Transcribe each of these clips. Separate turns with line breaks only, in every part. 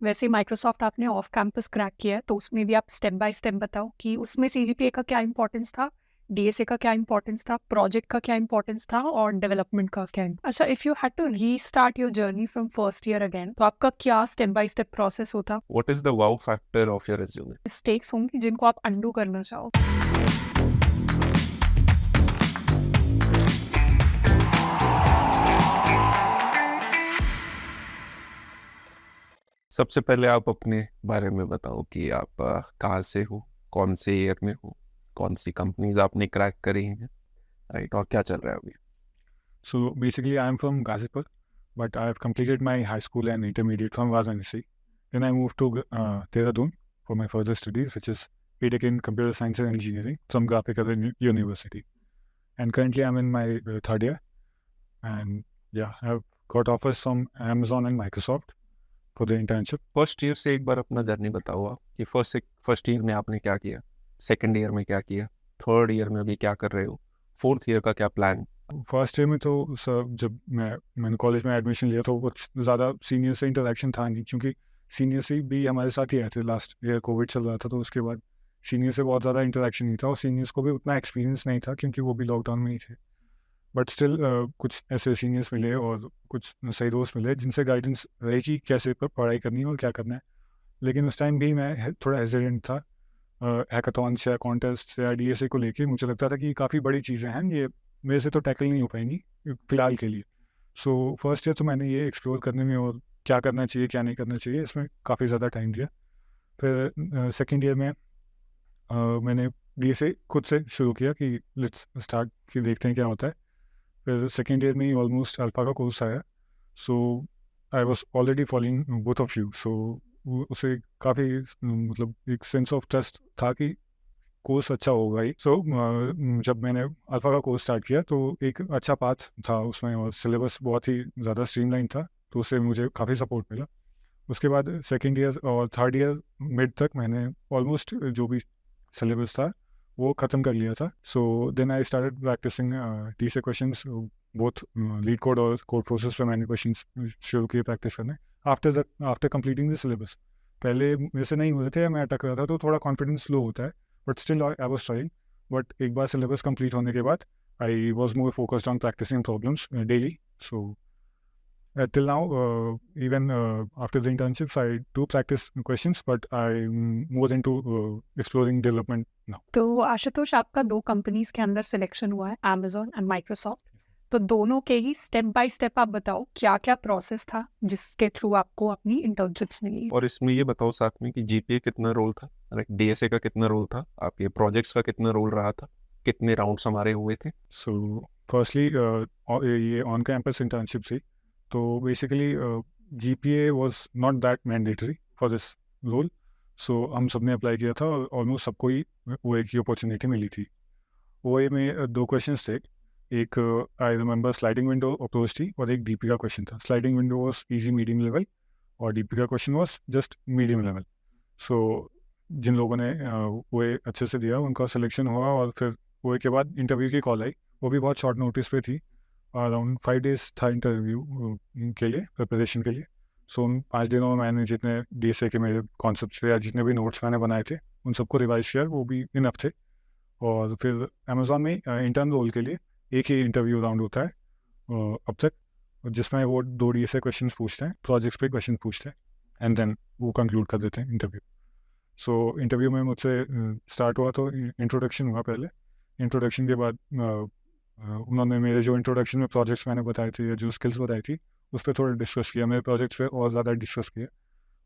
वैसे माइक्रोसॉफ्ट आपने off campus crack किया है, तो उसमें भी आप स्टेप बाय स्टेप बताओ कि उसमें सीजीपीए का क्या इंपॉर्टेंस था, डीएसए का क्या इंपॉर्टेंस था, प्रोजेक्ट का क्या इंपॉर्टेंस था और डेवलपमेंट का क्या। अच्छा, if you had to restart your journey from first year again, तो आपका क्या स्टेप बाय स्टेप प्रोसेस होता।
What is the wow factor of your resume?
Mistakes होंगी जिनको आप अंडू करना चाहो।
सबसे पहले आप अपने बारे में बताओ कि आप कहाँ से हो, कौन से ईयर में हो, कौन सी कंपनीज आपने क्रैक करी हैं, राइट, और क्या चल रहा है अभी।
So basically, I'm from Gazipur, but I've completed my high school and intermediate from Varanasi. Then I moved to Dehradun for my further studies, which is BTech in Computer Science and Engineering from Graphical University. And currently, I'm in my third year. And yeah, I've got offers from Amazon and Microsoft for the internship.
First year से एक बार अपना journey बताओ आप कि first year में आपने क्या किया, सेकंड ईयर में क्या किया, थर्ड ईयर में अभी क्या कर रहे हो, फोर्थ ईयर का क्या प्लान।
फर्स्ट ईयर में तो सर जब मैंने कॉलेज में एडमिशन लिया तो कुछ ज़्यादा सीनियर से इंटरेक्शन था नहीं, क्योंकि सीनियर से भी हमारे साथ ही आए थे। लास्ट ईयर कोविड चल रहा था, तो उसके बाद सीनियर से बहुत ज़्यादा इंटरेक्शन नहीं था और सीनियर्स को भी उतना एक्सपीरियंस नहीं था क्योंकि वो भी लॉकडाउन में ही थे। बट स्टिल कुछ ऐसे सीनियर्स मिले और कुछ सही दोस्त मिले जिनसे गाइडेंस रही कि कैसे पढ़ाई करनी है और क्या करना है। लेकिन उस टाइम भी मैं थोड़ा हेजिडेंट था हैकाथॉन्स या कॉन्टेस्ट या डीएसए को लेके। मुझे लगता था कि काफ़ी बड़ी चीज़ें हैं, ये मेरे से तो टैकल नहीं हो पाएंगी फ़िलहाल के लिए। सो फर्स्ट ईयर तो मैंने ये एक्सप्लोर करने में और क्या करना चाहिए क्या नहीं करना चाहिए इसमें काफ़ी ज़्यादा टाइम दिया। फिर सेकेंड ईयर में मैंने डीएसए खुद से शुरू किया कि लेट्स स्टार्ट कि देखते हैं क्या होता है। फिर सेकेंड ईयर में ही ऑलमोस्ट अल्फा का कोर्स आया। So I was already following both of you. So उसे काफ़ी मतलब एक सेंस ऑफ ट्रस्ट था कि कोर्स अच्छा होगा ही। सो जब मैंने अल्फ़ा का कोर्स स्टार्ट किया तो एक अच्छा पाथ था उसमें और सिलेबस बहुत ही ज़्यादा स्ट्रीमलाइन था, तो उससे मुझे काफ़ी सपोर्ट मिला। उसके बाद सेकेंड ईयर और थर्ड ईयर मिड तक मैंने ऑलमोस्ट जो भी सिलेबस था वो ख़त्म कर लिया था। So then I started practicing DSA questions, both LeetCode और कोड प्रोसेस पे मैंने क्वेश्चंस शुरू किए प्रैक्टिस करने आफ्टर कंप्लीटिंग द सिलेबस। पहले मेरे से नहीं होते थे, मैं अटक रहा था तो थोड़ा कॉन्फिडेंस स्लो होता है, but still I was trying. But एक बार सिलेबस कंप्लीट होने के बाद I was more focused on practicing problems daily. So till now, even after the internships, I do practice questions, but I'm more into exploring development now.
तो आशुतोष, आपका 2 companies के अंदर selection हुआ है, अमेजोन एंड माइक्रोसॉफ्ट। तो दोनों के ही step by step आप बताओ क्या क्या प्रोसेस था जिसके थ्रू आपको अपनी इंटर्नशिप्स मिली।
और इसमें ये बताओ साथ में कि जीपीए कितना रोल था, डीएसए का कितना रोल था, आपके प्रोजेक्ट्स का कितना रोल रहा था, कितने राउंड्स हमारे हुए थे।
So firstly, ये ऑन कैंपस इंटर्नशिप थी, तो basically GPA was not that mandatory for this role. So हम सब ने अप्लाई किया था और ऑलमोस्ट सबको ही वो एक ही अपॉर्चुनिटी मिली थी। वो में 2 क्वेश्चंस थे। एक I remember sliding window approach थी और एक डीपी का क्वेश्चन था। Sliding window was easy medium level और डीपी का question was just medium level. So जिन लोगों ने वो अच्छे से दिया उनका सिलेक्शन हुआ और फिर वो के बाद इंटरव्यू की कॉल आई। वो भी बहुत शॉर्ट नोटिस पे थी, अराउंड 5 डेज था इंटरव्यू के लिए, प्रिपरेशन के लिए। सो उन 5 दिनों में मैंने जितने डीएसए के मेरे कॉन्सेप्ट थे या जितने भी नोट्स मैंने बनाए थे उन सबको रिवाइज किया, वो भी इनफ थे। और फिर अमेजोन में इंटर्न रोल के लिए एक ही इंटरव्यू राउंड होता है अब तक, जिसमें वो 2 डीएसए क्वेश्चंस पूछते हैं, प्रोजेक्ट्स पे क्वेश्चन पूछते हैं एंड देन वो कंक्लूड कर देते हैं इंटरव्यू। सो इंटरव्यू में मुझसे स्टार्ट हुआ तो इंट्रोडक्शन हुआ पहले। इंट्रोडक्शन के बाद उन्होंने मेरे जो इंट्रोडक्शन में प्रोजेक्ट्स मैंने बताए थे या जो स्किल्स बताई थी उस पर थोड़ा डिस्कस किया, मेरे प्रोजेक्ट्स पे और ज़्यादा डिस्कस किया।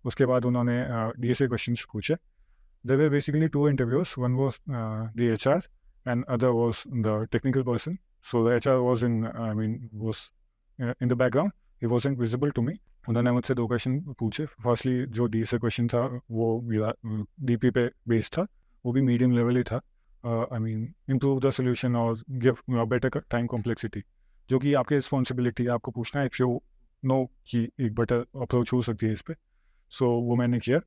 उसके बाद उन्होंने डीएसए क्वेश्चंस पूछे। There were basically 2 interviews. One was the HR and other was the technical person. So the HR was in the background. He wasn't visible to me. उन्होंने मुझसे 2 क्वेश्चन पूछे। फर्स्टली जो DSA question था वो मेरा DP पे based था, वो भी मीडियम लेवल ही था। इम्प्रूव द सोल्यूशन और गिव बेटर टाइम कॉम्प्लेक्सिटी, जो कि आपकी रिस्पॉन्सिबिलिटी आपको पूछना है इफ़ यू नो कि एक बेटर अप्रोच हो सकती है इस पर। सो वो मैंने किया।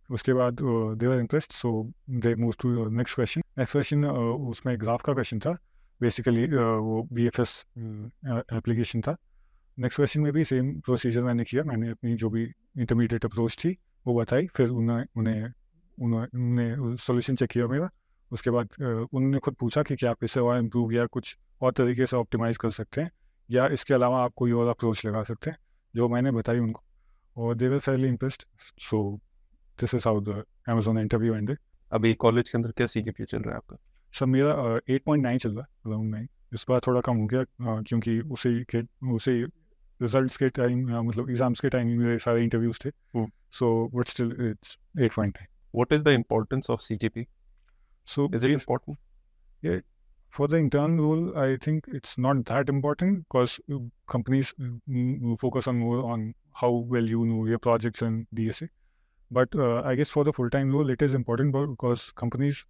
उसके बाद they were interest, so they move to next question. Next question उसमें ग्राफ का क्वेश्चन था, बेसिकली वो बीएफएस एप्लीकेशन था। नेक्स्ट क्वेश्चन में भी सेम प्रोसीजर मैंने किया। मैंने अपनी जो भी इंटरमीडिएट अप्रोच थी वो बताई, फिर उन्होंने सोल्यूशन चेक किया मेरा। उसके बाद उन्होंने खुद पूछा कि क्या आप इसे और इम्प्रूव या कुछ और तरीके से ऑप्टिमाइज़ कर सकते हैं, या इसके अलावा आप कोई और अप्रोच लगा सकते हैं, जो मैंने बताई उनको, और they were fairly impressed. So this is how the Amazon interview ended.
अभी कॉलेज के अंदर क्या CGPA चल रहा है आपका?
सर मेरा 8.9 चल रहा है, अराउंड 9। इस बार थोड़ा कम हो गया क्योंकि उसी रिजल्ट्स के टाइम, मतलब एग्जाम्स के टाइम मेरे सारे इंटरव्यूज थे। So but still it's 8.9।
What is the importance of CGPA?
So
Is it important?
yeah, for the intern role, I think it's not that important because companies focus on more on how well you know your projects and DSA. But I guess for the full-time role, it is important because companies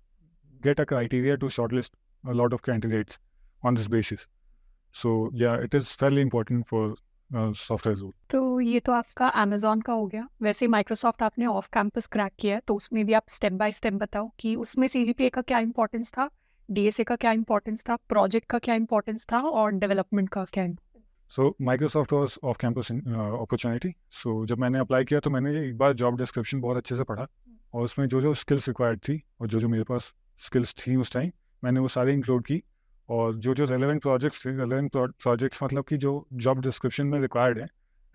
get a criteria to shortlist a lot of candidates on this basis. So yeah, it is fairly important for software role.
तो ये तो आपका Amazon का हो गया। वैसे Microsoft आपने off campus crack किया है, तो उसमें भी आप स्टेप बाय स्टेप बताओ कि उसमें CGPA का क्या इंपॉर्टेंस था, DSA का क्या इंपॉर्टेंस था, प्रोजेक्ट का क्या इंपॉर्टेंस था और डेवलपमेंट का क्या importance?
So Microsoft was off campus opportunity. So जब मैंने अप्लाई किया तो मैंने एक बार जॉब डिस्क्रिप्शन बहुत अच्छे से पढ़ा, और उसमें जो जो स्किल्स रिक्वायर्ड थी और जो जो मेरे पास स्किल्स थी उस टाइम, मैंने वो सारी इंक्लूड की। और जो जो रेलेवेंट प्रोजेक्ट्स थे, रेलेवेंट प्रोजेक्ट्स मतलब कि जो जॉब डिस्क्रिप्शन में रिक्वायर्ड है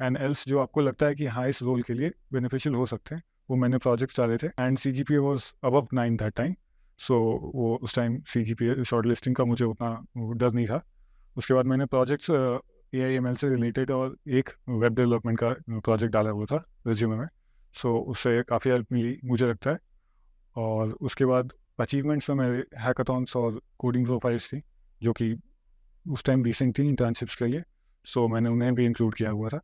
एंड एल्स जो आपको लगता है कि हाँ इस रोल के लिए बेनिफिशियल हो सकते हैं, वो मैंने प्रोजेक्ट्स डाले थे। And CGPA was above 9 that time. So वो उस टाइम CGPA शॉर्ट लिस्टिंग का मुझे उतना डर नहीं था। उसके बाद मैंने प्रोजेक्ट्स AI/ML से रिलेटेड और एक वेब डेवलपमेंट का प्रोजेक्ट डाला हुआ था रिज्यूमे में। सो उससे काफ़ी हेल्प मिली मुझे लगता है। और उसके बाद अचीवमेंट्स में मेरे हैकाथॉन्स और कोडिंग प्रोफाइल्स थी, जो कि उस टाइम रिसेंट थी इंटर्नशिप्स के लिए। सो मैंने उन्हें भी इंक्लूड किया हुआ था।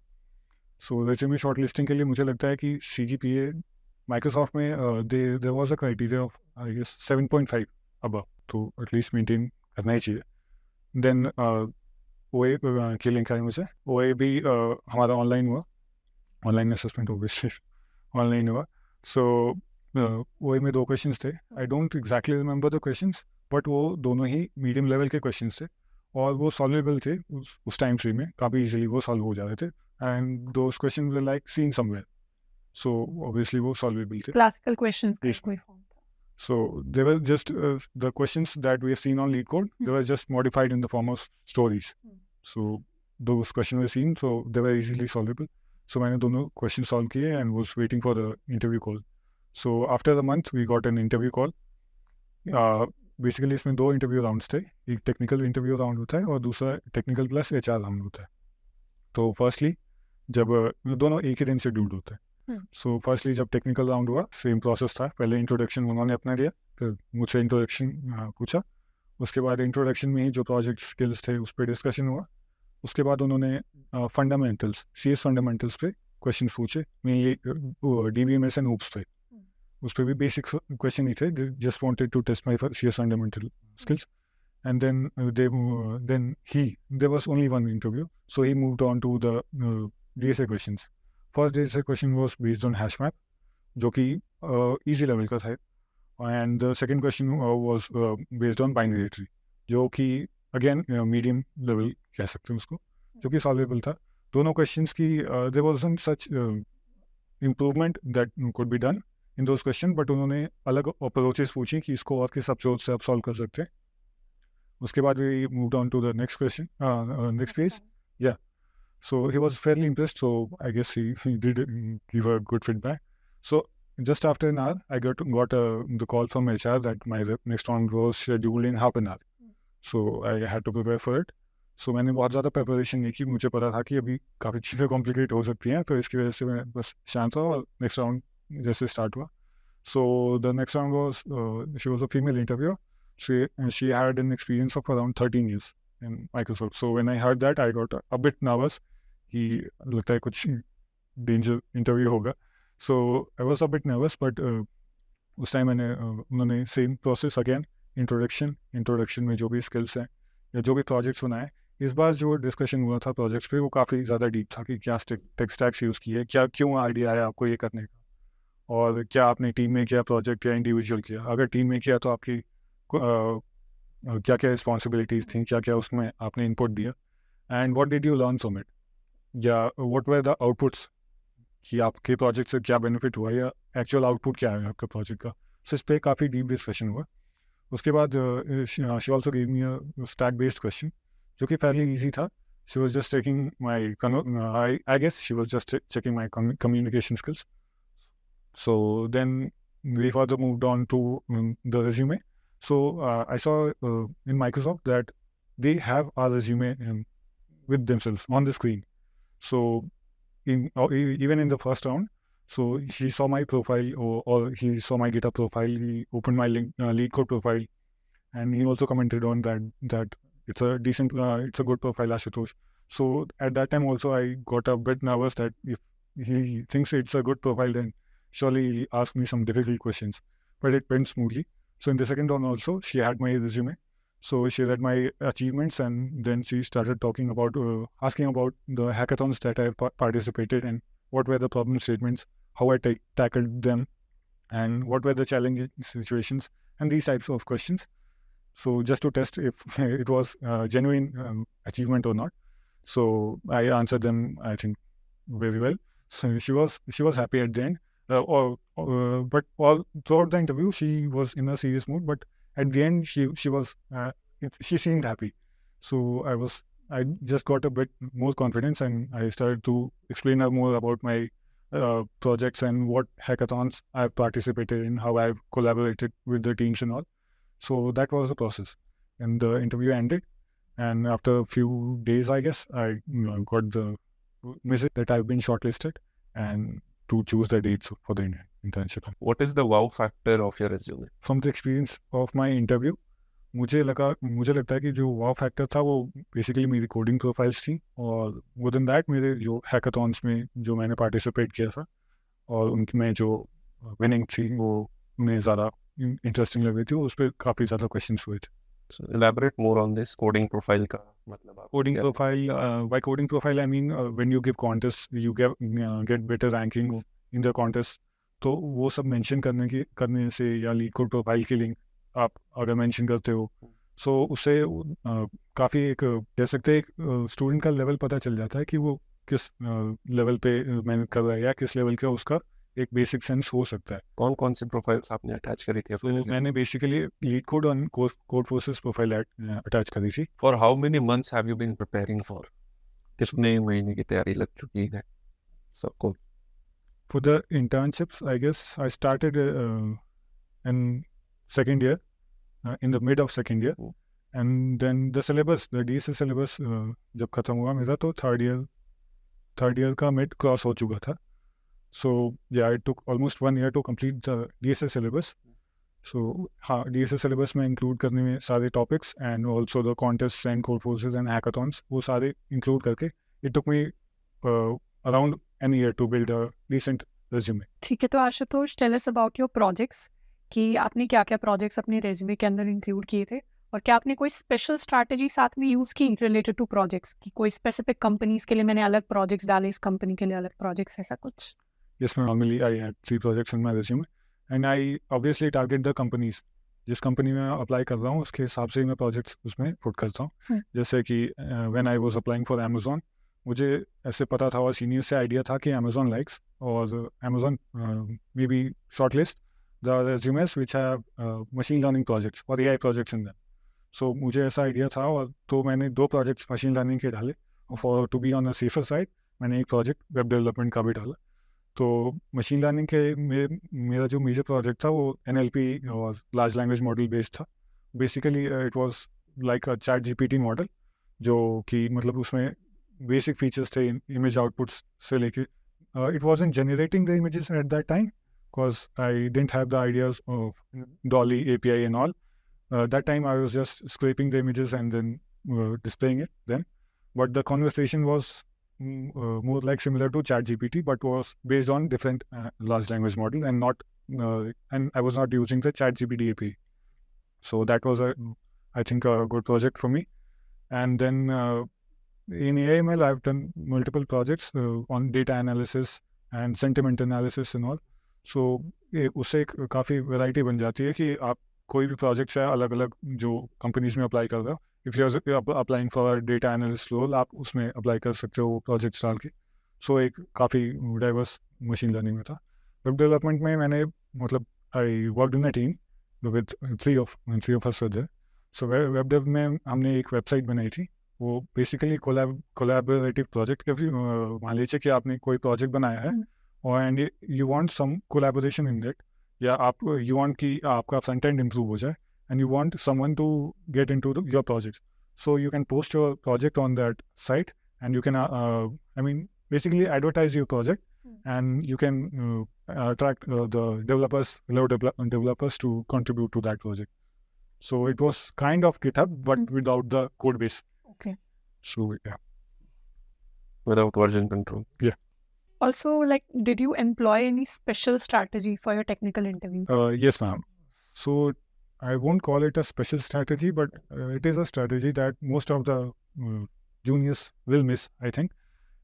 सो रेज्यूमे शॉर्ट लिस्टिंग के लिए मुझे लगता है कि CGPA माइक्रोसॉफ्ट में there was a criteria of I guess 7.5 above, तो एटलीस्ट मेंटेन करना ही चाहिए। देन OA की लिंक आई मुझे। OA भी हमारा ऑनलाइन हुआ, ऑनलाइन असेसमेंट ओबियसली ऑनलाइन हुआ। सो OA में 2 क्वेश्चंस थे। I don't exactly remember the questions, but वो दोनों ही मीडियम लेवल के क्वेश्चंस थे और वो सॉल्वेबल थे उस टाइम फ्रेम में, काफ़ी इजीली वो सॉल्व हो जा रहे थे। And those question were like seen somewhere, so obviously वो सॉल्वेबल थे।
क्लासिकल क्वेश्चंस का
Yes.
कोई फॉर्म था।
So they were just the questions that we have seen on LeetCode. They were just modified in the form of stories. So those questions were seen, so they were easily solvable. So मैंने दोनों questions solve किए and was waiting for the interview call. So after the month we got an interview call. Basically इसमें 2 interview rounds थे, एक technical interview round होता है और दूसरा technical plus HR round होता है। तो firstly जब दोनों एक ही दिन से ड्यूड होते हैं। सो फर्स्टली जब टेक्निकल राउंड हुआ, सेम प्रोसेस था। पहले इंट्रोडक्शन उन्होंने अपना दिया, फिर मुझसे इंट्रोडक्शन पूछा। उसके बाद इंट्रोडक्शन में ही जो प्रोजेक्ट स्किल्स थे उस पर डिस्कशन हुआ। उसके बाद उन्होंने फंडामेंटल्स, CS फंडामेंटल्स पे क्वेश्चन पूछे, मेनली DBMS एंड OOPS पे। उस पर भी बेसिक क्वेश्चन ही थे, just wanted to test my CS fundamental skills. And then there was only one interview, so he moved on to the DSA questions. First DSA question was based on HashMap, जो कि easy level का था। And the second question was based on binary tree, जो कि again medium level कह सकते हैं उसको, जो कि सॉल्वेबल था। दोनों क्वेश्चंस की there wasn't such improvement that could be done in those question, but उन्होंने अलग अप्रोचेस पूछी कि इसको और किस अप्रोच से आप सॉल्व कर सकते हैं। उसके बाद we moved on to the next question, next page. या So he was fairly impressed. So I guess he did give a good feedback. So just after an hour, I got the call from HR that my next round was scheduled in half an hour. So I had to prepare for it. So मैंने बहुत ज़्यादा preparation नहीं की, मुझे पता था कि अभी काफ़ी चीज़ें कॉम्प्लिकेट हो सकती हैं, तो इसकी वजह से मैं बस शांत था और नेक्स्ट राउंड जैसे स्टार्ट हुआ। So the next round was she was a female interviewer. She had an experience of around 13 years in Microsoft. So when I heard that, I got a bit nervous कि लगता है कुछ danger interview होगा। So I was a bit nervous, but उस time मैंने उन्होंने same process again, introduction में जो भी स्किल्स हैं या जो भी प्रोजेक्ट्स बनाए। इस बार जो डिस्कशन हुआ था प्रोजेक्ट्स पे, वो काफ़ी ज़्यादा डीप था कि क्या टेक स्टैक्स यूज़ किए, क्या क्यों आइडिया आया आपको ये करने का, और क्या आपने टीम में किया प्रोजेक्ट या इंडिविजुअल किया। अगर टीम में किया तो आपकी क्या क्या रिस्पॉन्सिबिलिटीज़ थी, क्या क्या उसमें आपने इनपुट दिया, and what did you learn from it, या व्हाट वर द आउटपुट्स कि आपके प्रोजेक्ट से क्या बेनिफिट हुआ या एक्चुअल आउटपुट क्या है आपका प्रोजेक्ट का। सो इस पर काफ़ी डीप डिस्कशन हुआ। उसके बाद she also give me a stack based question जो कि फैरली ईजी था। She was just checking my I guess she was just checking my communication skills. So then we further moved on to the resume. So I saw in Microsoft that they have our resume with themselves on the screen. So even in the first round, so he saw my profile or he saw my GitHub profile. He opened my lead code profile, and he also commented on that it's a decent, it's a good profile, Ashutosh. So at that time also I got a bit nervous that if he thinks it's a good profile, then surely he'll ask me some difficult questions. But it went smoothly. So in the second round also, she had my resume. So she read my achievements, and then she started talking about, asking about the hackathons that I participated in, what were the problem statements, how I tackled them, and what were the challenging situations, and these types of questions. So just to test if it was genuine achievement or not. So I answered them, I think, very well. So she was happy at the end. But all throughout the interview, she was in a serious mood. But at the end, she was she seemed happy. So I just got a bit more confidence, and I started to explain her more about my projects and what hackathons I've participated in, how I've collaborated with the teams and all. So that was the process, and the interview ended. And after a few days, I guess I got the message that I've been shortlisted and to choose the dates for the internship.
What is the wow factor of your resume?
From the experience of my interview, मुझे लगता है कि जो wow factor था वो basically मेरी coding profiles थी, और विद इन दैट मेरे जो हैकाथॉन्स में जो मैंने पार्टिसिपेट किया था और उनमें जो विनिंग थी वो उन्हें ज़्यादा इंटरेस्टिंग लग रही थी, उस पर काफ़ी ज़्यादा क्वेश्चंस हुए थे.
So elaborate more on this coding profile का मतलब आप
Coding
क्या-
profile, by coding profile I mean when you give contests, you get better ranking in the contest. तो वो सब मेंशन करने से या लीड कोड प्रोफाइल की लिंक आप अगर मेंशन करते हो, सो उससे काफ़ी एक कह सकते हैं एक स्टूडेंट का लेवल पता चल जाता है कि वो किस लेवल पे मेहनत कर रहा है या किस लेवल का उसका एक बेसिक सेंस हो सकता है.
कौन कौन सी प्रोफाइल्स आपने अटैच करी थी अपने
तो
resume?
मैंने बेसिकली लीड कोड और कोड फोर्सेस प्रोफाइल अटैच करी थी.
For how many months have you been preparing for? कितने महीने की तैयारी लग चुकी है सबको?
For the internships, I guess I started in second year, in the mid of second year, and then the syllabus, the DSA syllabus, जब खत्म हुआ मेरा तो third year का mid cross हो चुका था. So yeah, it took almost 1 year to complete the DSA syllabus. So हाँ, DSA syllabus में include करने में सारे topics and also the contests and code forces and hackathons वो सारे include करके it took me around an year to build a decent resume.
ठीक है, तो Ashutosh, tell us about your projects कि आपने क्या क्या प्रोजेक्ट्स अपने रेज्यूमे के अंदर इंक्लूड किए थे, और क्या आपने कोई स्पेशल स्ट्रैटेजी साथ में यूज़ की रिलेटेड टू प्रोजेक्ट्स की, कोई स्पेसिफिक कंपनीज के लिए मैंने अलग प्रोजेक्ट्स डाले, इस कंपनी के लिए अलग प्रोजेक्ट्स, ऐसा कुछ?
Yes, ma'am. Normally, I had 3 projects in my resume, and I obviously target the companies. जिस कंपनी में अप्लाई कर रहा हूँ उसके हिसाब से ही मैं प्रोजेक्ट्स उसमें पुट करता हूँ. जैसे कि when I was applying for Amazon, मुझे ऐसे पता था और सीनियर से आइडिया था कि Amazon likes और Amazon maybe shortlist the resumes which have machine learning projects or AI projects in them. So मुझे ऐसा आइडिया था, और तो मैंने 2 प्रोजेक्ट्स मशीन लर्निंग के डाले. For to be on a safer side मैंने एक प्रोजेक्ट वेब डेवलपमेंट का भी डाला. तो मशीन लर्निंग के मेरा जो मेजर प्रोजेक्ट था वो NLP और लार्ज लैंग्वेज मॉडल बेस्ड था. Basically it was like a chat GPT model, जो कि मतलब उसमें बेसिक फीचर्स थे इमेज आउटपुट्स से लेके. It wasn't generating the images at that time because I didn't have the ideas of Dolly API and all. That time I was just scraping the images and then displaying it then. But the conversation was more like similar to ChatGPT, but was based on different large language model and not and I was not using the ChatGPT API. So that was I think a good project for me. And then in AML I've done multiple projects on data analysis and sentiment analysis and all. So उससे काफ़ी variety बन जाती है कि आप कोई भी projects है अलग अलग जो कंपनीज में अप्लाई कर रहे हो. If you are applying for data analyst role, आप उसमें अप्लाई कर सकते हो प्रोजेक्ट्स डाल के. सो एक काफ़ी डाइवर्स मशीन लर्निंग में था। वेब डेवलपमेंट में मैंने मतलब I worked in a team with three of us were there. So web dev में हमने एक वेबसाइट बनाई थी। वो बेसिकली कोलैबोरेटिव प्रोजेक्ट। मान लीजिए कि आपने कोई प्रोजेक्ट बनाया है और and you want some collaboration in that, या आप यू वांट कि आपका फ्रंट एंड इम्प्रूव हो जाए and you want someone to get into your project, so you can post your project on that site and you can I mean basically advertise your project and you can attract the developers to contribute to that project. So it was kind of GitHub but without the code base.
Okay.
So yeah.
Without version control.
Also, like, did you employ any special strategy for your technical interview?
Yes, ma'am. So I won't call it a special strategy, but it is a strategy that most of the juniors will miss, I think,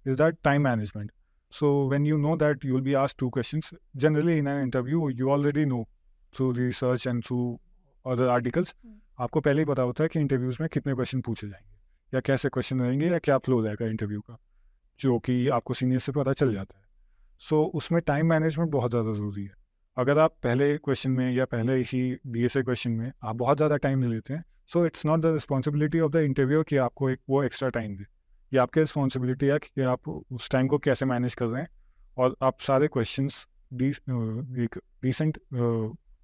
is that time management. So when you know that you will be asked 2 questions, generally in an interview you already know through research and through other articles, आपको पहले ही पता होता है कि interviews में कितने question पूछे जाएंगे या कैसे क्वेश्चन रहेंगे या क्या फ्लो रहेगा इंटरव्यू का, जो कि आपको सीनियर से पता चल जाता है। सो उसमें टाइम मैनेजमेंट बहुत ज़्यादा ज़रूरी है। अगर आप पहले क्वेश्चन में या पहले ही DSA क्वेश्चन में आप बहुत ज़्यादा टाइम ले लेते हैं, so it's not the responsibility of the interview कि आपको एक वो एक्स्ट्रा टाइम दे। ये आपकी रिस्पॉन्सिबिलिटी है कि आप उस टाइम को कैसे मैनेज कर रहे हैं और आप सारे क्वेश्चंस एक डिसेंट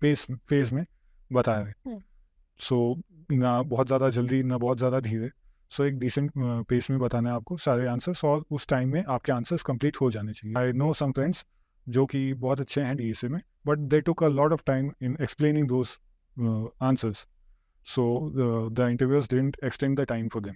फेज में बता रहे हैं। सो ना बहुत ज़्यादा जल्दी ना बहुत ज़्यादा धीरे, सो एक डिसेंट पेस में बताना है आपको सारे आंसर्स, और उस टाइम में आपके आंसर्स कंप्लीट हो जाने चाहिए। आई नो सम फ्रेंड्स जो कि बहुत अच्छे हैं DSA में, but they took a lot of time in explaining those answers, so the interviewers didn't extend the time for them.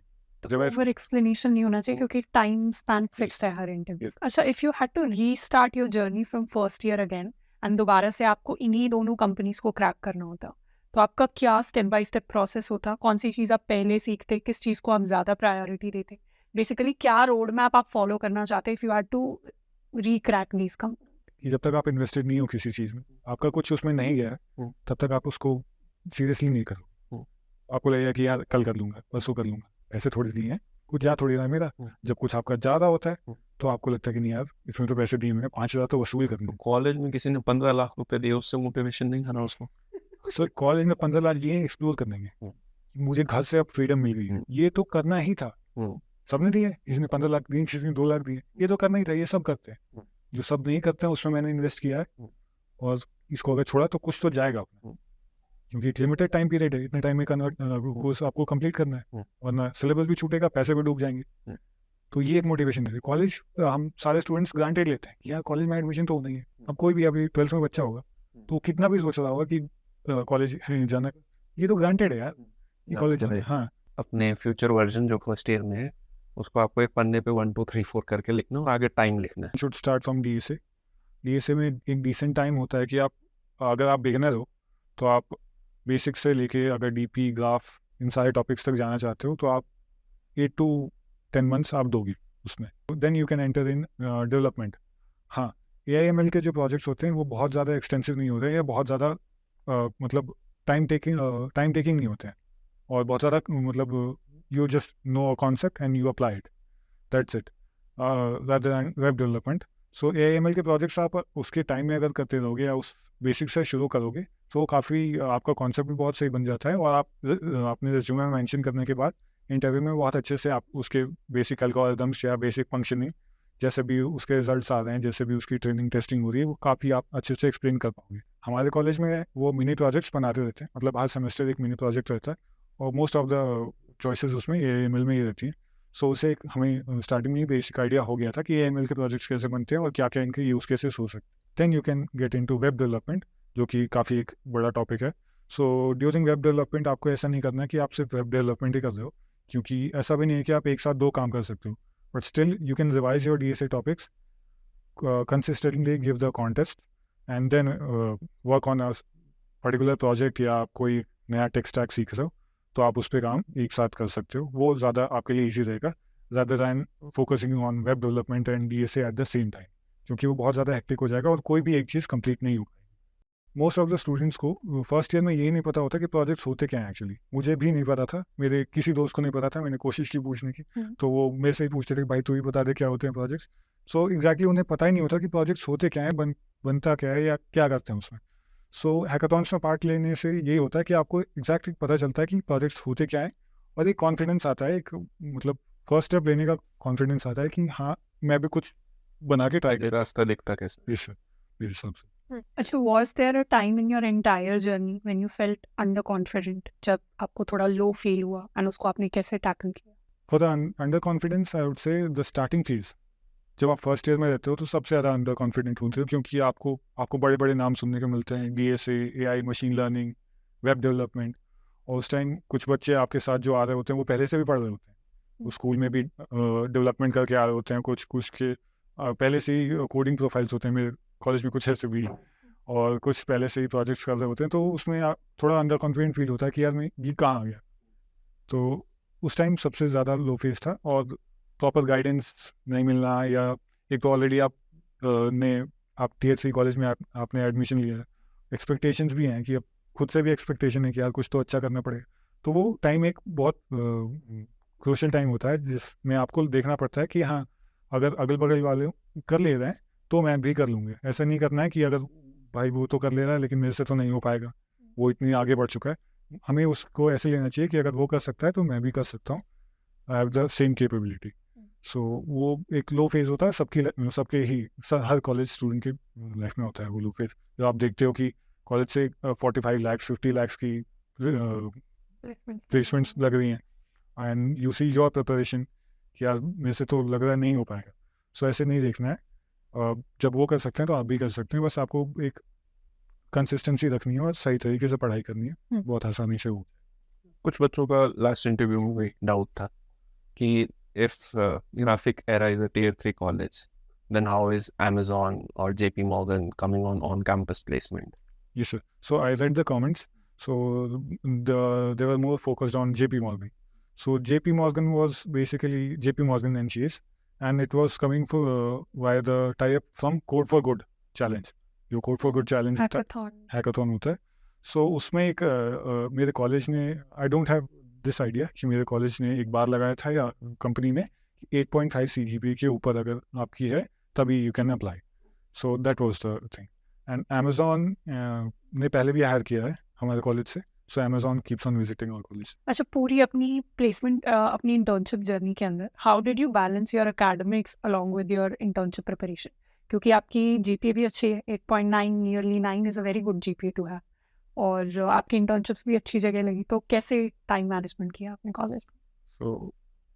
Over explanation नहीं होना चाहिए क्योंकि टाइम स्पैन फिक्स्ड है हर इंटरव्यू। अच्छा, if you had to restart your journey from first year again and दोबारा से आपको इन्हीं दोनों कंपनीज को क्रैक करना होता, तो आपका क्या स्टेप बाय स्टेप प्रोसेस होता? कौन सी चीज़ आप पहले सीखते, किस चीज़ को आप ज़्यादा प्रायोरिटी देते? बेसिकली क्या रोड मैप आप फॉलो करना चाहते if you had to recrack these companies?
जब तक आप इन्वेस्टेड नहीं हो किसी चीज़ में, आपका कुछ उसमें नहीं गया है, तब तक आप उसको सीरियसली नहीं करो। आपको लगेगा कि यार कल कर लूँगा, परसों कर लूँगा, ऐसे थोड़ी नहीं है, कुछ जा थोड़ी रहा है मेरा। जब कुछ आपका ज़्यादा होता है तो आपको लगता है कि नहीं यार इसमें तो पैसे दिए मैंने, 5,000 तो वसूल करना।
कॉलेज में किसी ने 15 लाख रुपए दिए, उससे मोटिवेशन नहीं था ना उसको।
सर कॉलेज में 15 लाख ये एक्सप्लोर करने में, मुझे घर से अब फ्रीडम मिल गई है, ये तो करना ही था। सबने दिए, किसी ने 15 लाख दिए, किसी ने 2 लाख दिए, ये तो करना ही था, ये सब करते हैं। जो सब नहीं करते हैं उसमें मैंने इन्वेस्ट किया है, और इसको अगर छोड़ा तो कुछ तो जाएगा, क्योंकि एक लिमिटेड टाइम पीरियड है, इतने टाइम में कोर्स आपको कंप्लीट करना है, वरना सिलेबस भी छूटेगा, पैसे भी डूब जाएंगे। तो ये एक मोटिवेशन है। कॉलेज हम सारे स्टूडेंट्स ग्रांटेड लेते हैं, यार कॉलेज में एडमिशन तो होना ही है। अब कोई भी अभी 12th में बच्चा होगा तो कितना भी सोच रहा होगा कि कॉलेज जाना, ये तो ग्रांटेड है यार, ये कॉलेज जाना है। हाँ,
अपने फ्यूचर वर्जन जो फर्स्ट ईयर में है उसको आपको एक पन्ने पे 1 2 3 4 करके लिखना और आगे टाइम लिखना है।
शुड स्टार्ट फ्रॉम DSA में एक डिसेंट टाइम होता है कि आप अगर आप बिगिनर हो तो आप बेसिक से लेके अगर DP ग्राफ इन सारे टॉपिक्स तक जाना चाहते हो तो आप 8 to 10 मंथ्स आप दोगे उसमें, then you can enter in development. हाँ, AI/ML के जो प्रोजेक्ट्स होते हैं वो बहुत ज़्यादा एक्सटेंसिव नहीं होते या बहुत ज़्यादा मतलब टाइम टेकिंग नहीं होते हैं, और बहुत ज़्यादा मतलब you just know a concept and you apply it, that's it, rather than web development. So AI/ML के प्रोजेक्ट्स आप उसके टाइम में अगर करते रहोगे या उस बेसिक से शुरू करोगे तो काफ़ी आपका कॉन्सेप्ट भी बहुत सही बन जाता है, और आप अपने रिज्यूमे में मेंशन करने के बाद इंटरव्यू में बहुत अच्छे से आप उसके बेसिक एल्गोरिथम्स या बेसिक फंक्शनिंग जैसे भी उसके रिजल्ट्स आ रहे हैं, जैसे भी उसकी ट्रेनिंग टेस्टिंग हो रही है, वो काफ़ी आप अच्छे से एक्सप्लेन कर पाओगे। हमारे कॉलेज में वो मिनी प्रोजेक्ट्स बनाते रहते हैं, मतलब हर सेमेस्टर एक मिनी प्रोजेक्ट रहता है, और मोस्ट ऑफ द चॉइसेस उसमें AI/ML में ही रहती हैं। सो उसे हमें स्टार्टिंग में ही बेसिक आइडिया हो गया था कि AI/ML के प्रोजेक्ट्स कैसे बनते हैं और क्या क्या इनके यूज़ केसेस हो सकते हैं। Then you can get into web development, जो कि काफ़ी एक बड़ा टॉपिक है। सो ड्यूरिंग वेब डेवलपमेंट आपको ऐसा नहीं करना है कि आप सिर्फ वेब डेवलपमेंट ही कर रहे हो, क्योंकि ऐसा भी नहीं है कि आप एक साथ 2 काम कर सकते हो, but still you can revise your DSA topics, consistently give the contest and then work on a particular project, या आप कोई नया टेक स्टैक सीख रहे हो तो आप उस पर काम एक साथ कर सकते हो। वो ज़्यादा आपके लिए ईजी रहेगा rather than focusing on web development and DSA at the same time, क्योंकि वो बहुत ज़्यादा हेक्टिक हो जाएगा और कोई भी एक चीज़ कंप्लीट नहीं हो पाएगी। मोस्ट ऑफ द स्टूडेंट्स को फर्स्ट ईयर में यही नहीं पता होता कि प्रोजेक्ट्स होते क्या हैं एक्चुअली। मुझे भी नहीं पता था, मेरे किसी दोस्त को नहीं पता था, मैंने कोशिश की पूछने की, तो वो मेरे से ही पूछते थे भाई तू ही बता दे क्या होते हैं प्रोजेक्ट्स। सो एग्जैक्टली उन्हें पता ही नहीं होता कि प्रोजेक्ट्स होते क्या हैं, बनता क्या है या क्या करते हैं उसमें। सो हैकाथॉन्स में पार्ट लेने से ये होता है कि आपको एग्जैक्टली पता चलता है कि प्रोजेक्ट्स होते क्या हैं, और एक कॉन्फिडेंस आता है, एक मतलब फर्स्ट स्टेप लेने का कॉन्फिडेंस आता है कि हाँ मैं भी कुछ बना के ट्राई
ये रास्ता दिखता कैसे?
कर मेरे हिसाब से।
अच्छा, was there a time in your entire journey when you felt underconfident, जब आपको थोड़ा लो फील हुआ एंड उसको आपने कैसे टैकल किया?
For the under confidence I would say the starting phase, जब आप फर्स्ट ईयर में रहते हो तो सबसे ज़्यादा अंडर कॉन्फिडेंट होते हो, क्योंकि आपको बड़े बड़े नाम सुनने को मिलते हैं, DSA, AI, machine learning, web development. और उस टाइम कुछ बच्चे आपके साथ जो आ रहे होते हैं वो पहले से भी पढ़ रहे होते हैं, वो स्कूल में भी डेवलपमेंट करके आ रहे होते हैं, कुछ के पहले से ही कोडिंग प्रोफाइल्स होते हैं, मेरे कॉलेज में कुछ ऐसे भी, और कुछ पहले से ही प्रोजेक्ट्स कर रहे होते हैं। तो उसमें थोड़ा अंडर कॉन्फिडेंट फील होता है कि यार मैं ये कहाँ आ गया। तो उस टाइम सबसे ज़्यादा लो फेज था, और प्रॉपर गाइडेंस नहीं मिलना, या एक तो ऑलरेडी आप Tier 3 कॉलेज में आपने एडमिशन लिया है, एक्सपेक्टेशंस भी हैं कि अब खुद से भी एक्सपेक्टेशन है कि यार कुछ तो अच्छा करना पड़ेगा। तो वो टाइम एक बहुत क्रूशियल टाइम होता है जिसमें आपको देखना पड़ता है कि हाँ, अगर अगल बगल वाले कर ले रहे हैं तो मैं भी कर लूँगा। ऐसा नहीं करना है कि अगर भाई वो तो कर ले रहा है लेकिन मेरे से तो नहीं हो पाएगा, वो इतनी आगे बढ़ चुका है। हमें उसको ऐसे लेना चाहिए कि अगर वो कर सकता है तो मैं भी कर सकता हूँ, I have the same capability. So वो एक लो फेज होता है सबके ही हर कॉलेज स्टूडेंट के लाइफ में होता है वो लो फेज, जब आप देखते हो कि कॉलेज से 45 लाख 50 लाख की प्लेसमेंट्स लग रही हैं, and you see your preparation कि यार मेरे से तो लग रहा है नहीं हो पाएगा। सो ऐसे नहीं देखना है, जब वो कर सकते हैं तो आप भी कर सकते हैं, बस आपको एक कंसिस्टेंसी रखनी है और सही तरीके से पढ़ाई करनी है, बहुत आसानी से हो।
कुछ बच्चों का लास्ट इंटरव्यू में भी डाउट था कि if Graphic Era is a Tier 3 college, then how is Amazon or JP Morgan coming on campus placement?
Yes, sir. So I read the comments. So they were more focused on JP Morgan. So JP Morgan was basically JP Morgan and Chase, and it was coming for via the tie-up from Code for Good challenge. जो Code for Good challenge hackathon होता है. So उसमें एक मेरे college ने, I don't have this idea कि मेरे college ने एक बार लगाया था या कंपनी ने 8.5 CGPA के ऊपर अगर आपकी है तभी you can apply. So that was the thing. And Amazon ने पहले भी हायर किया है हमारे कॉलेज से, so Amazon keeps on visiting our college.
अच्छा, पूरी अपनी प्लेसमेंट अपनी इंटर्नशिप जर्नी के अंदर how did you balance your academics along with your internship preparation? क्योंकि आपकी GPA भी अच्छी है, 8.9 nearly 9 is a very good GPA to have, और आपकी इंटर्नशिप्स भी अच्छी जगह लगी, तो कैसे टाइम मैनेजमेंट किया आपने कॉलेज में?
सो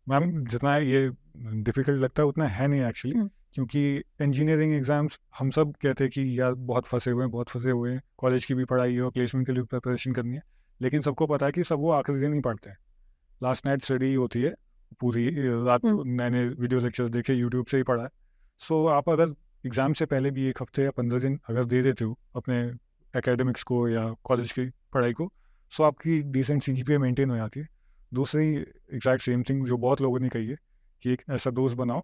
मैम जितना ये डिफ़िकल्ट लगता है उतना है नहीं एक्चुअली, क्योंकि इंजीनियरिंग एग्ज़ाम्स हम सब कहते हैं कि यार बहुत फंसे हुए हैं, कॉलेज की भी पढ़ाई और प्लेसमेंट के लिए प्रिपरेशन करनी है, लेकिन सबको पता है कि सब वो आखिरी दिन ही पढ़ते हैं, लास्ट नाइट स्टडी होती है, पूरी रात मैंने वीडियो लेक्चर्स देखे, यूट्यूब से ही पढ़ा है। सो आप अगर एग्ज़ाम से पहले भी 1 हफ्ते या 15 दिन अगर दे देते हो अपने एकेडमिक्स को या कॉलेज की पढ़ाई को, सो आपकी डिसेंट CGPA मेंटेन हो जाती है। दूसरी एग्जैक्ट सेम थिंग जो बहुत लोगों ने कही है कि एक ऐसा दोस्त बनाओ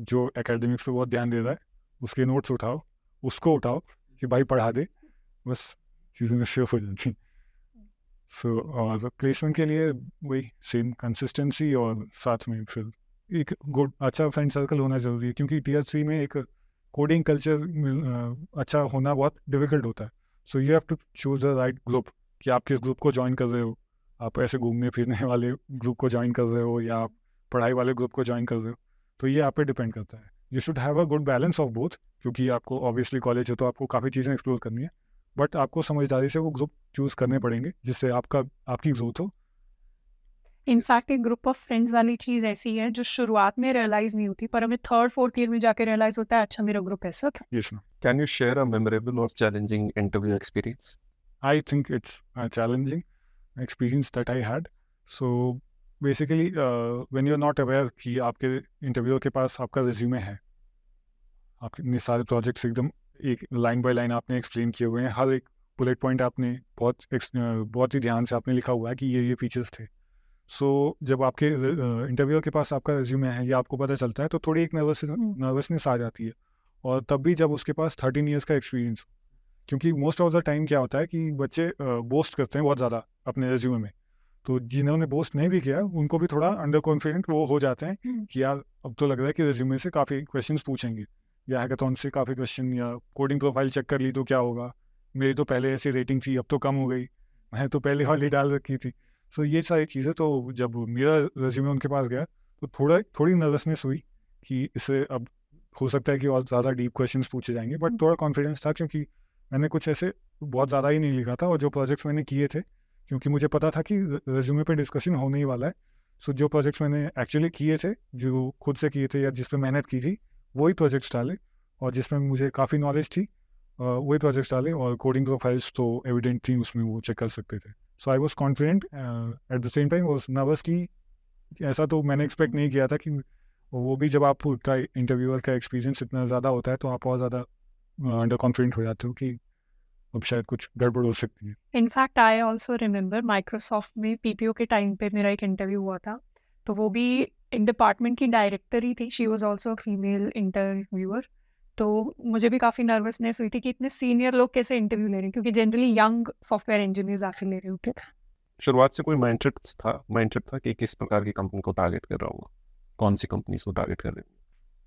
जो एकेडमिक्स पे बहुत ध्यान दे रहा है, उसके नोट्स उठाओ, उसको उठाओ कि भाई पढ़ा दे, बस चीज़ें शेफ हो जाती। सो और प्लेसमेंट के लिए वही सेम कंसिस्टेंसी, और साथ में फिर एक गुड अच्छा फ्रेंड सर्कल होना ज़रूरी है, क्योंकि Tier 3 में एक कोडिंग कल्चर अच्छा होना बहुत डिफिकल्ट होता है। So you have to choose the right group, कि आप किस ग्रुप को ज्वाइन कर रहे हो, आप ऐसे घूमने फिरने वाले ग्रुप को ज्वाइन कर रहे हो या आप पढ़ाई वाले ग्रुप को ज्वाइन कर रहे हो, तो ये आप पे डिपेंड करता है। You should have a good balance of both, क्योंकि आपको ऑब्वियसली कॉलेज है तो आपको काफ़ी चीज़ें एक्सप्लोर करनी है, बट आपको समझदारी से वो ग्रुप चूज़ करने पड़ेंगे जिससे आपकी ग्रोथ हो।
इनफैक्ट एक ग्रुप ऑफ फ्रेंड्स वाली चीज़ ऐसी है जो शुरुआत में रियलाइज़ नहीं होती, पर हमें 3rd 4th ईयर में जाके रियलाइज़ होता है, अच्छा मेरा ग्रुप ऐसा था।
Yes ma'am.
Can you share a memorable or challenging interview experience?
I think it's a challenging experience that I had. So basically, when you're not aware कि आपके इंटरव्यूअर के पास आपका रिज्यूमे है, आपने सारे प्रोजेक्ट्स एकदम एक लाइन बाय लाइन आपने एक्सप्लेन किए हुए हैं, हर एक बुलेट पॉइंट आपने बहुत ही ध्यान से आपने लिखा हुआ है कि ये फीचर्स थे। सो जब आपके इंटरव्यूअर के पास आपका रिज्यूमे है या आपको पता चलता है तो थोड़ी एक नर्वसनेस आ जाती है, और तब भी जब उसके पास 13 ईयर्स का एक्सपीरियंस, क्योंकि मोस्ट ऑफ द टाइम क्या होता है कि बच्चे बोस्ट करते हैं बहुत ज़्यादा अपने रिज्यूमे में, तो जिन्होंने बोस्ट नहीं भी किया उनको भी थोड़ा अंडर कॉन्फिडेंट वो हो जाते हैं कि यार अब तो लग रहा है कि रिज्यूमे से काफ़ी क्वेश्चंस पूछेंगे, या हैकाथॉन से काफ़ी क्वेश्चन, या कोडिंग प्रोफाइल चेक कर ली तो क्या होगा, मेरी तो पहले ऐसी रेटिंग थी अब तो कम हो गई, मैं तो पहले वाली डाल रखी थी। सो ये सारी चीज़ें, तो जब मेरा रेज्यूमे उनके पास गया तो थोड़ी नर्वसनेस हुई कि इससे अब हो सकता है कि और ज़्यादा डीप क्वेश्चंस पूछे जाएंगे, बट थोड़ा कॉन्फिडेंस था क्योंकि मैंने कुछ ऐसे बहुत ज़्यादा ही नहीं लिखा था, और जो प्रोजेक्ट्स मैंने किए थे क्योंकि मुझे पता था कि रेज्यूमे पे डिस्कशन होने ही वाला है, सो जो प्रोजेक्ट्स मैंने एक्चुअली किए थे, जो खुद से किए थे या जिस पे मेहनत की थी, वही प्रोजेक्ट्स डाले, और जिसमें मुझे काफ़ी नॉलेज थी वही प्रोजेक्ट्स डाले, और कोडिंग प्रोफाइल्स तो एविडेंट थी उसमें, वो चेक कर सकते थे। So I was confident, at the same time was nervous कि ऐसा तो मैंने एक्सपेक्ट नहीं किया था कि वो भी, जब आपका इंटरव्यूअर का एक्सपीरियंस इतना ज़्यादा होता है तो आप और ज़्यादा अंडर कॉन्फिडेंट हो जाते हो कि अब शायद कुछ गड़बड़ हो सकती है।
In fact I also remember Microsoft में पीपीओ के टाइम पे मेरा एक इंटरव्यू हुआ था, तो वो भी एक डिपार्टमेंट की डायरेक्टर ही थी, she was also female interviewer. तो मुझे भी काफ़ी नर्वसनेस हुई थी कि इतने सीनियर लोग कैसे इंटरव्यू ले रहे हैं, क्योंकि जनरली यंग सॉफ्टवेयर इंजीनियर्स आके ले रहे होते थे।
शुरुआत से कोई माइंडसेट था कि किस प्रकार की कंपनी को टारगेट कर रहा हूँ, कौन सी कंपनीज को टारगेट कर रहे हैं?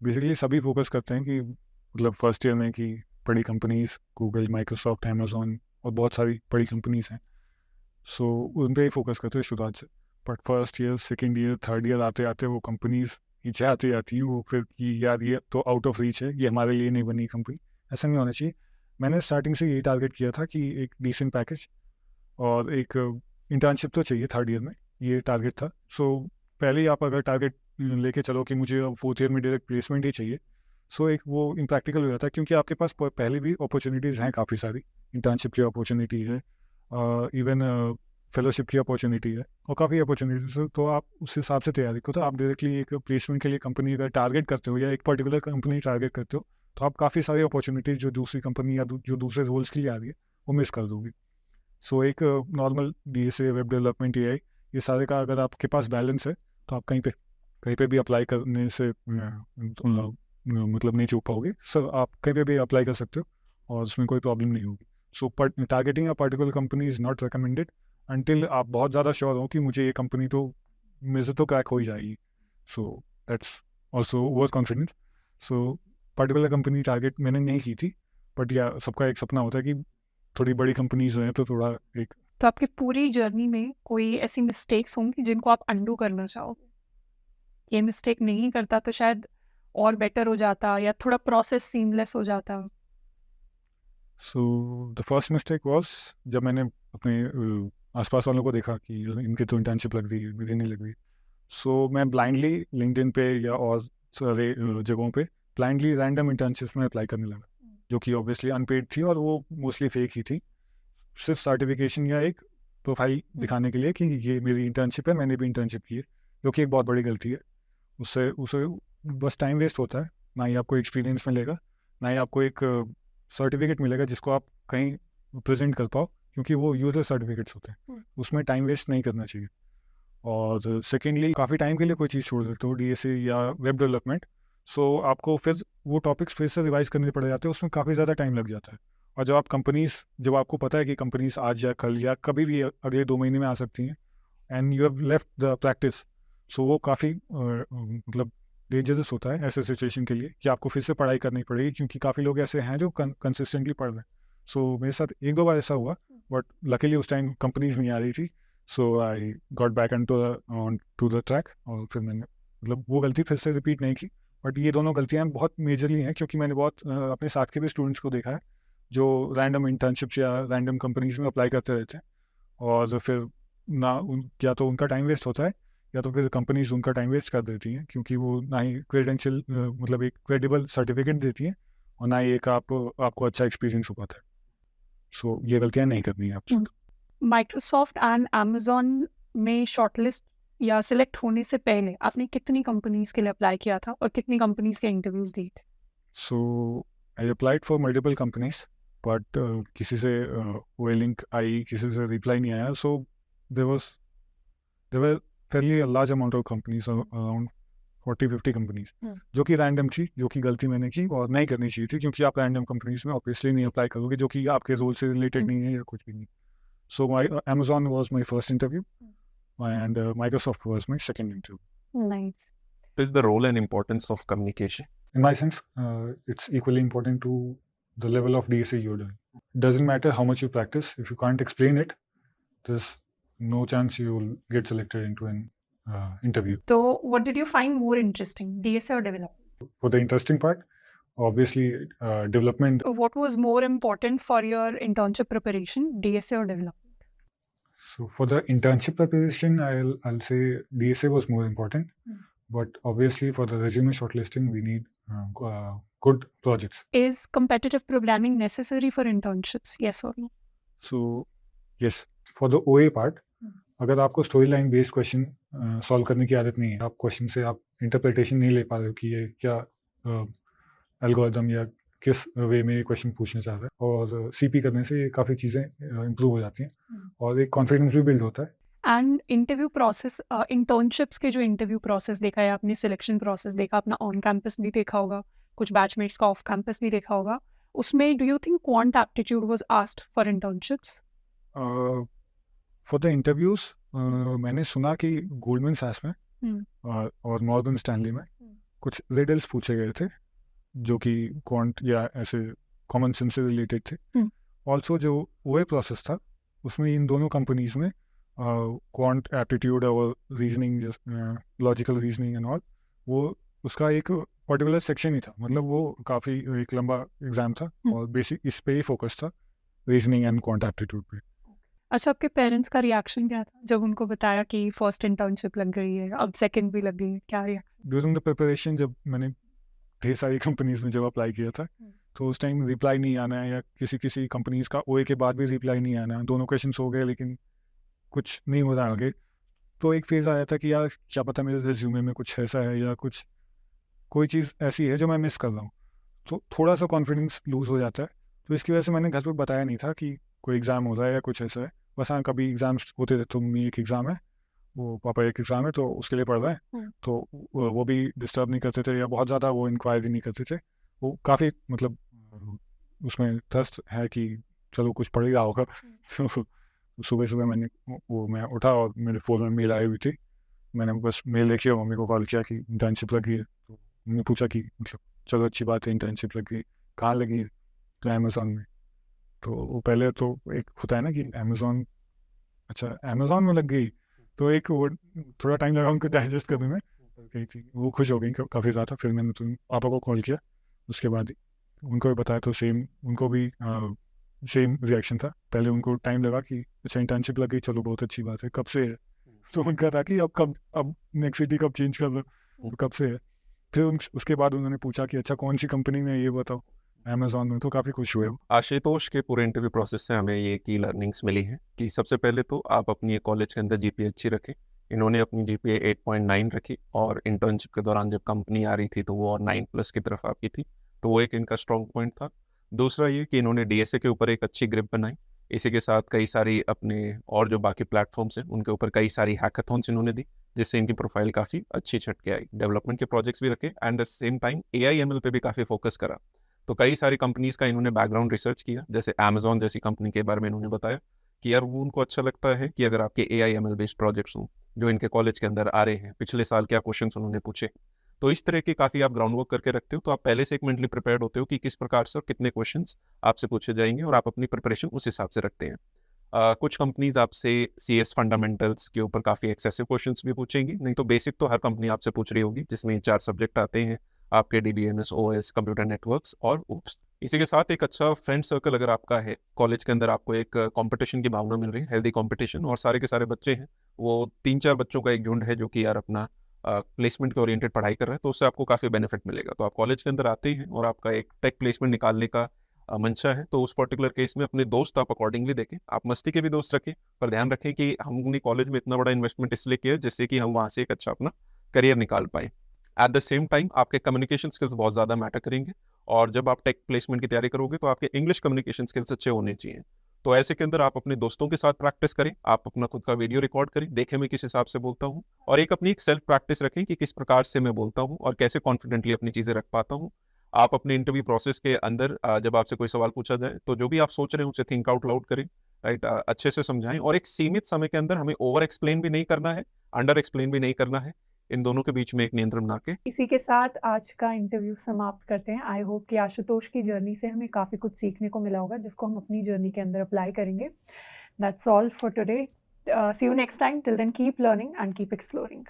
बेसिकली सभी फोकस करते हैं कि मतलब फर्स्ट ईयर में कि बड़ी कंपनीज, गूगल, माइक्रोसॉफ्ट, अमेजोन और बहुत सारी बड़ी कंपनीज हैं, सो उन पे ही फोकस करते हैं शुरुआत से। But first year, second year, third year आते आते वो कंपनीज नीचे आती जाती हैं, वो फिर कि यार ये तो आउट ऑफ रीच है, ये हमारे लिए नहीं बनी कंपनी, ऐसा नहीं होना चाहिए। मैंने स्टार्टिंग से यही टारगेट किया था कि एक डिसेंट पैकेज और एक इंटर्नशिप तो चाहिए थर्ड ईयर में, ये टारगेट था। सो पहले ही आप अगर टारगेट लेके चलो कि मुझे फोर्थ ईयर में डायरेक्ट प्लेसमेंट ही चाहिए, सो एक वो इम्प्रैक्टिकल हो जाता है, क्योंकि आपके पास पहले भी अपॉर्चुनिटीज़ हैं काफ़ी सारी, इंटर्नशिप की अपॉर्चुनिटी है, इवन फेलोशिप की अपॉर्चुनिटी है, और काफ़ी अपॉर्चुनिटीज है, तो आप उस हिसाब से तैयारी करो। तो आप डायरेक्टली एक प्लेसमेंट के लिए कंपनी अगर टारगेट करते हो या एक पर्टिकुलर कंपनी टारगेट करते हो, तो आप काफ़ी सारी अपॉर्चुनिटीज़ जो दूसरी कंपनी या जो दूसरे रोल्स के लिए आ रही है वो मिस कर दोगे। सो एक normal DSA, web development, AI, ये सारे का अगर आपके पास बैलेंस है तो आप कहीं पे भी अप्लाई करने से मतलब नहीं चूक पाओगे। सर आप कहीं पे भी अप्लाई कर सकते हो और उसमें कोई प्रॉब्लम नहीं होगी। So targeting a particular company is not recommended until आप बहुत ज़्यादा श्योर हो कि मुझे ये कंपनी तो मेरे से तो क्रैक हो ही जाएगी। So that's also over confidence. So particular company target मैंने नहीं की थी, बट या सबका एक सपना होता है कि थोड़ी बड़ी कंपनीज हैं तो थोड़ा एक।
तो आपकी पूरी जर्नी में कोई ऐसी मिस्टेक्स होंगी जिनको आप अंडू करना चाहोगे, ये मिस्टेक नहीं करता तो शायद और बेटर हो जाता या थोड़ा प्रोसेस सीमलेस हो जाता?
So the first mistake was जब मैंने अपने आसपास वालों को देखा कि इनकी तो इंटर्नशिप लग रही है, मेरी नहीं लग रही। सो मैं ब्लाइंडली लिंक्डइन पे या और सारे जगहों पे ब्लाइंडली रैंडम इंटर्नशिप्स में अप्लाई करने लगा, जो कि ऑब्वियसली अनपेड थी और वो मोस्टली फेक ही थी, सिर्फ सर्टिफिकेशन या एक प्रोफाइल दिखाने के लिए कि ये मेरी इंटर्नशिप है, मैंने भी इंटर्नशिप की है, जो कि एक बहुत बड़ी गलती है। उससे उसे बस टाइम वेस्ट होता है, ना ही आपको एक्सपीरियंस मिलेगा, ना ही आपको एक सर्टिफिकेट मिलेगा जिसको आप कहीं प्रेजेंट कर पाओ, क्योंकि वो यूजर सर्टिफिकेट्स होते हैं, उसमें टाइम वेस्ट नहीं करना चाहिए। और सेकेंडली काफ़ी टाइम के लिए कोई चीज़ छोड़ सकते हो, DSA या वेब डेवलपमेंट, सो आपको फिर वो टॉपिक्स फिर से रिवाइज करने पड़ जाते हैं, उसमें काफ़ी ज़्यादा टाइम लग जाता है। और जब आपको पता है कि कंपनीज आज या कल या कभी भी अगले 2 महीने में आ सकती हैं, and you have left the practice, so वो काफ़ी मतलब डेंजरस होता है ऐसे सिचुएशन के लिए कि आपको फिर से पढ़ाई करनी पड़ेगी, क्योंकि काफ़ी लोग ऐसे हैं जो कंसिस्टेंटली पढ़ रहे हैं। सो मेरे साथ 1-2 बार ऐसा हुआ, बट लकीली उस टाइम कंपनीज नहीं आ रही थी, so I got back on to the track, और फिर मैंने मतलब वो गलती फिर से रिपीट नहीं की। बट ये दोनों गलतियाँ बहुत मेजरली हैं, क्योंकि मैंने बहुत अपने साथ के भी स्टूडेंट्स को देखा है जो रैंडम इंटर्नशिप्स या रैंडम कंपनीज में अप्लाई करते रहते हैं, और फिर या तो उनका टाइम वेस्ट होता है या तो फिर कंपनीज उनका टाइम वेस्ट कर देती हैं, क्योंकि वो ना ही क्रेडेंशियल मतलब एक क्रेडिबल सर्टिफिकेट देती हैं, और ना ही एक आपको अच्छा एक्सपीरियंस हो पाता है। सो ये गलतियाँ नहीं करनी है आपसे।
माइक्रोसॉफ्ट एंड अमेजोन में शॉर्टलिस्ट या सिलेक्ट होने से पहले आपने कितनी कंपनीज के लिए अप्लाई किया था और कितनी कंपनीज के इंटरव्यूज दिए थे?
So I applied for multiple companies, but किसी से वो लिंक आई, किसी से रिप्लाई नहीं आया। So there were fairly a large amount of companies, around 40-50 companies, जो कि रैंडम थी, जो कि गलती मैंने की और नहीं करनी चाहिए थी, क्योंकि आप रैंडम कंपनीज में ऑब्वियसली नहीं अप्लाई करोगे जो कि आपके रोल से रिलेटेड नहीं है या कुछ भी नहीं। सो Amazon was my first interview, and Microsoft was my second interview.
Nice.
What is the role and importance of communication?
In my sense, it's equally important to the level of DSA you're doing. Doesn't matter how much you practice, if you can't explain it, there's no chance you'll get selected into an interview.
So, what did you find more interesting, DSA or development?
For the interesting part, obviously, development.
What was more important for your internship preparation, DSA or development?
So for the internship preparation, I'll say DSA was more important, but obviously for the resume shortlisting, we need good projects.
Is competitive programming necessary for internships? Yes or no?
So yes, for the OA part, अगर आपको story line based question solve करने की आदत नहीं है, आप question से आप इंटरप्रिटेशन नहीं ले पा रहे हो कि ये क्या एल्गोरिथम या किस वे में ये क्वेश्चन पूछना चाह रहा है, और सीपी करने से ये काफ़ी चीज़ें इम्प्रूव हो जाती हैं और एक कॉन्फिडेंस भी बिल्ड होता है.
एंड इंटरव्यू प्रोसेस, इंटर्नशिप्स के जो इंटरव्यू प्रोसेस देखा है आपने, सिलेक्शन प्रोसेस देखा, अपना ऑन कैंपस भी देखा होगा, कुछ बैचमेट्स का ऑफ कैंपस भी देखा होगा, उसमें do you think quant aptitude was asked for internships?
For the interviews मैंने सुना कि गोल्डमैन सैक्स में और मॉर्गन स्टैनली में कुछ रिडल्स पूछे गए थे जो कि क्वांट या ऐसे कॉमन सेंस से रिलेटेड थे. ऑल्सो जो ओए प्रोसेस था उसमें इन दोनों कंपनीज में क्वांट एप्टीट्यूड और reasoning, logical reasoning and all, वो उसका एक पर्टिकुलर सेक्शन ही था. मतलब वो काफ़ी एक लंबा एग्जाम था और बेसिक इस पे ही फोकस था, रीजनिंग एंड क्वांट एप्टीट्यूड पे.
अच्छा, आपके पेरेंट्स का रिएक्शन क्या था जब उनको बताया कि फर्स्ट इंटर्नशिप लग गई है, अब सेकंड भी लग गई है? क्या रिएक्शन?
ड्यूरिंग द प्रिपरेशन जब मैंने ढेर सारी कंपनीज में जब अप्लाई किया था तो उस टाइम रिप्लाई नहीं आना है, या किसी कंपनीज का ओए के बाद भी रिप्लाई नहीं आना, दोनों क्वेश्चंस हो गए लेकिन कुछ नहीं हो रहा आगे, तो एक फेज़ आया था कि यार क्या पता मेरे रिज्यूमे में कुछ ऐसा है या कुछ कोई चीज़ ऐसी है जो मैं मिस कर रहा हूँ, तो थोड़ा सा कॉन्फिडेंस लूज़ हो जाता है. तो इसकी वजह से मैंने घर पर बताया नहीं था कि कोई एग्ज़ाम हो रहा है या कुछ ऐसा है. बस हाँ, कभी एग्ज़ाम्स होते थे तो मम्मी एक एग्ज़ाम है, वो पापा एक एग्ज़ाम है तो उसके लिए पढ़ रहे हैं, तो वो भी डिस्टर्ब नहीं करते थे या बहुत ज़्यादा वो इंक्वायरी नहीं करते थे. वो काफ़ी मतलब उसमें थर्स्ट है कि चलो कुछ पढ़ ही रहा होगा. तो सुबह सुबह मैं उठा और मेरे फ़ोन में मेल आई हुई थी, मैंने बस मेल देखी और मम्मी को कॉल किया कि इंटर्नशिप लगी है. तो मम्मी पूछा कि मतलब चलो अच्छी बात है, इंटर्नशिप लगी, कहाँ लगी है? तो अमेज़ॉन में. तो वो पहले तो एक होता है ना कि अमेज़ॉन, अच्छा अमेज़ॉन में लग गई, तो एक वो थोड़ा टाइम लगा उनको डाइजेस्ट करने में. गई थी वो खुश हो गई काफ़ी ज़्यादा. फिर मैंने तो पापा को कॉल किया, उसके बाद उनको भी बताया, तो सेम उनको भी सेम रिएक्शन था. पहले उनको टाइम लगा कि अच्छा इंटर्नशिप लग गई, चलो बहुत अच्छी बात है, कब से है? तो उनका था कि अब नेक्स्ट सिटी कब चेंज कर लो, कब से है. फिर उसके बाद उन्होंने पूछा कि अच्छा कौन सी कंपनी में, ये बताओ. अमेज़ॉन में. तो काफ़ी खुश हुए.
आशुतोष के पूरे इंटरव्यू प्रोसेस से हमें ये की लर्निंग्स मिली है कि सबसे पहले तो आप अपनी कॉलेज के अंदर जीपीए अच्छी रखें. इन्होंने अपनी जीपीए 8.9 रखी और इंटर्नशिप के दौरान जब कंपनी आ रही थी तो वो और 9+ की तरफ आपकी थी, तो वो एक इनका स्ट्रॉन्ग पॉइंट था. दूसरा ये कि इन्होंने डीएसए के ऊपर एक अच्छी ग्रिप बनाई. इसी के साथ कई सारी अपने और जो बाकी प्लेटफॉर्म्स हैं उनके ऊपर कई सारी हैकाथॉन्स इन्होंने दी, जिससे इनकी प्रोफाइल काफ़ी अच्छी छट के आई. डेवलपमेंट के प्रोजेक्ट्स भी रखे and eight same time AI/ML पे भी काफ़ी फोकस करा. तो कई सारी कंपनीज का इन्होंने बैकग्राउंड रिसर्च किया, जैसे अमेज़ॉन जैसी कंपनी के बारे में इन्होंने बताया कि यार वो उनको अच्छा लगता है कि अगर आपके AI/ML बेस्ड प्रोजेक्ट्स हों जो इनके कॉलेज के अंदर आ रहे हैं, पिछले साल क्या क्वेश्चन उन्होंने पूछे, तो इस तरह के काफ़ी आप ग्राउंड वर्क करके रखते हो, तो आप पहले से एक मेंटली प्रिपेयर्ड होते हो कि किस प्रकार से और कितने क्वेश्चंस आपसे पूछे जाएंगे और आप अपनी प्रिपरेशन उस हिसाब से रखते हैं. कुछ कंपनीज आपसे CS फंडामेंटल्स के ऊपर काफ़ी एक्सेसिव क्वेश्चंस भी पूछेंगी, नहीं तो बेसिक तो हर कंपनी आपसे पूछ रही होगी, जिसमें 4 सब्जेक्ट आते हैं आपके DBMS, OS, कंप्यूटर नेटवर्क्स और OOPS. इसी के साथ एक अच्छा फ्रेंड सर्कल अगर आपका है कॉलेज के अंदर, आपको एक कंपटीशन की भावना मिल रही है, हेल्दी कंपटीशन, और सारे के सारे बच्चे हैं, वो 3-4 बच्चों का एक झुंड है जो कि यार अपना प्लेसमेंट के ओरिएंटेड पढ़ाई कर रहा है, तो उससे आपको काफ़ी बेनिफिट मिलेगा. तो आप कॉलेज के अंदर आते हैं और आपका एक टेक प्लेसमेंट निकालने का मंशा है, तो उस पर्टिकुलर केस में अपने दोस्त आप अकॉर्डिंगली देखें. आप मस्ती के भी दोस्त रखें, पर ध्यान रखें कि हमने कॉलेज में इतना बड़ा इन्वेस्टमेंट इसलिए किया जिससे कि हम वहाँ से एक अच्छा अपना करियर निकाल पाए. एट द सेम टाइम आपके कम्युनिकेशन स्किल्स बहुत ज़्यादा मैटर करेंगे, और जब आप टेक प्लेसमेंट की तैयारी करोगे तो आपके इंग्लिश कम्युनिकेशन स्किल्स अच्छे होने चाहिए. तो ऐसे के अंदर आप अपने दोस्तों के साथ प्रैक्टिस करें, आप अपना खुद का वीडियो रिकॉर्ड करें, देखें मैं किस हिसाब से बोलता हूँ, और एक अपनी सेल्फ प्रैक्टिस रखें कि किस प्रकार से मैं बोलता हूँ और कैसे कॉन्फिडेंटली अपनी चीज़ें रख पाता हूँ. आप अपने इंटरव्यू प्रोसेस के अंदर जब आपसे कोई सवाल पूछा जाए तो जो भी आप सोच रहे हैं उसे थिंक आउट लाउड करें, राइट, अच्छे से समझाएं और एक सीमित समय के अंदर हमें ओवर एक्सप्लेन भी नहीं करना है, अंडर एक्सप्लेन भी नहीं करना है, इन दोनों के बीच में एक नियंत्रण बना के।
इसी के साथ आज का इंटरव्यू समाप्त करते हैं। आई होप कि आशुतोष की जर्नी से हमें काफ़ी कुछ सीखने को मिला होगा जिसको हम अपनी जर्नी के अंदर अप्लाई करेंगे। That's all for today. See you next time. Till then, keep learning and keep exploring.